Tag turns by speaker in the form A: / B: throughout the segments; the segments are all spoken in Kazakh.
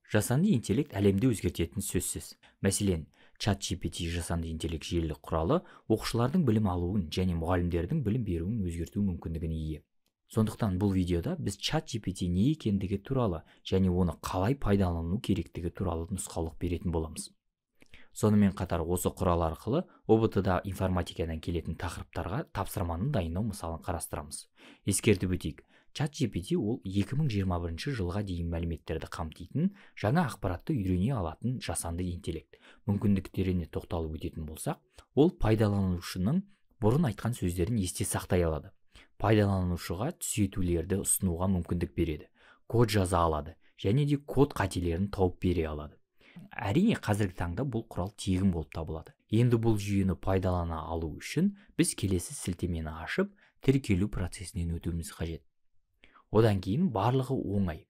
A: Жасанды интеллект әлемді өзгертетін сөзсіз. Мәселен, ChatGPT жасанды интеллект желілік құралы оқушылардың білім алуын және мұғалімдердің білім беруін өзгерту мүмкіндігіне ие. Сондықтан бұл видеода біз ChatGPT не екендігі туралы және оны қалай пайдалану керектігі туралы нұсқаулық беретін боламыз. Сонымен қатар осы құрал арқылы ОБТ-да информатикадан келетін тақырыптарға тапсырманы дайындау мысалын қарастырамыз. Ескертіп өтейік, ChatGPT ол 2021 жылға дейін мәліметтерді қамтитын, жаңа ақпаратты үйрене алатын жасанды интеллект. Мүмкіндіктеріне тоқталып өтетін болсақ, ол пайдаланушының бұрын айтқан сөздерін есте сақтай алады. Пайдаланушыға түзетулерді ұсынуға мүмкіндік береді. Код жаза алады және де код қателерін тауып бере алады. Әрине, қазіргі таңда бұл құрал тегін болып табылады. Енді бұл жүйені пайдалана алу үшін біз келесі сілтемені ашып, тіркелу процесінен өтуіміз қажет. Одан кейін барлығы оңай.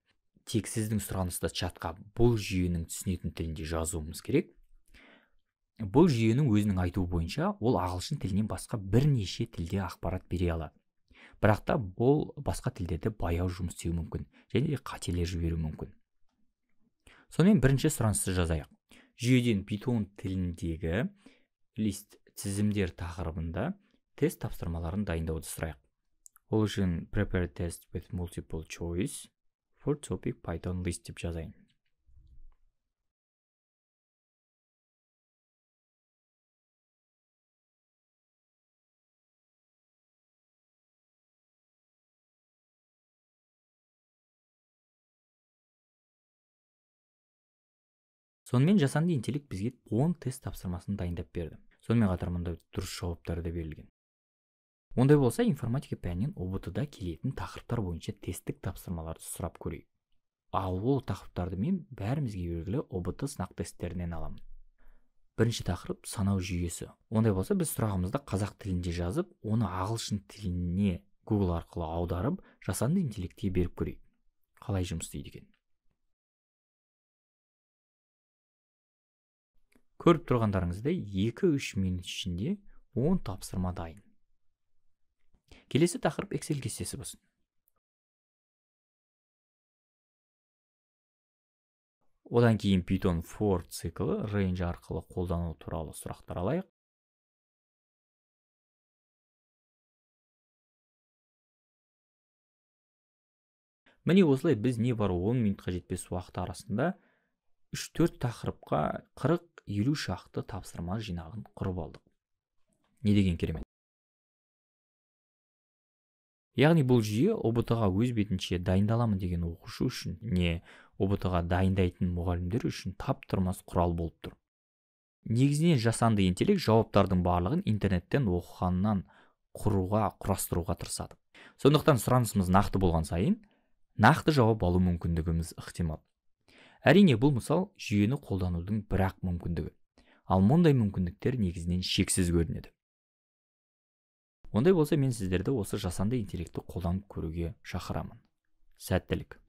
A: Тек сіздің сұранысты чатқа бұл жүйенің түсінетін тілінде жазуымыз керек. Бұл жүйенің өзінің айтуы бойынша ол ағылшын тілінен басқа бірнеше тілде ақпарат бере алады. Бірақ та бұл басқа тілдерде баяу жұмыс істеуі мүмкін және де қателер жіберуі мүмкін. Сонымен бірінші сұранысты жазайық. Жүйеден Python тіліндегі лист тізімдер тақырыбында тест тапсырмаларын дайындауды сұрайық. Ол үшін prepare test with multiple choice for topic Python list деп жазайын. Сонымен жасанды интеллект бізге 10 тест тапсырмасын дайындап берді. Сонымен қатар мұнда дұрыс жауаптары да берілген. Ондай болса, информатика пәнінен ОБТ-да келетін тақырыптар бойынша тесттік тапсырмаларды сұрап көрейік. Ал ол тақырыптарды мен бәрімізге белгілі ОБТ сынақ тесттерінен аламын. Бірінші тақырып санау жүйесі. Ондай болса, біз сұрағымызды қазақ тілінде жазып, оны ағылшын тіліне Google арқылы аударып, жасанды интеллектке беріп көрейік. Қалай жұмыс істейді екен? Көріп тұрғандарыңыздай 2-3 минут ішінде 10 тапсырма дайын. Келесі тақырып Excel кестесі болсын. Одан кейін Python for циклы range арқылы қолдану туралы сұрақтар алайық. Міне осылай біз не бар 10 минутқа жетпес уақыт арасында 3-4 тақырыпқа 40-50 шақты тапсырма жинағын құрып алдық. Не деген керемет. Яғни бұл жүйе ОБТ-ға өз бетінше дайындаламын деген оқушы үшін, не ОБТ-ға дайындайтын мұғалімдер үшін таптырмас құрал болып тұр. Негізінен жасанды интеллект жауаптардың барлығын интернеттен оқығаннан құрастыруға тырысады. Сондықтан сұранысымыз нақты болған сайын, нақты жауап алу мүмкіндігіміз ықтимал. Әрине, бұл мысал жүйені қолданудың бірақ мүмкіндігі. Ал мұндай мүмкіндіктер негізінен шексіз көрінеді. Ондай болса, мен сіздерді осы жасанды интеллектті қолданып көруге шақырамын. Сәттілік.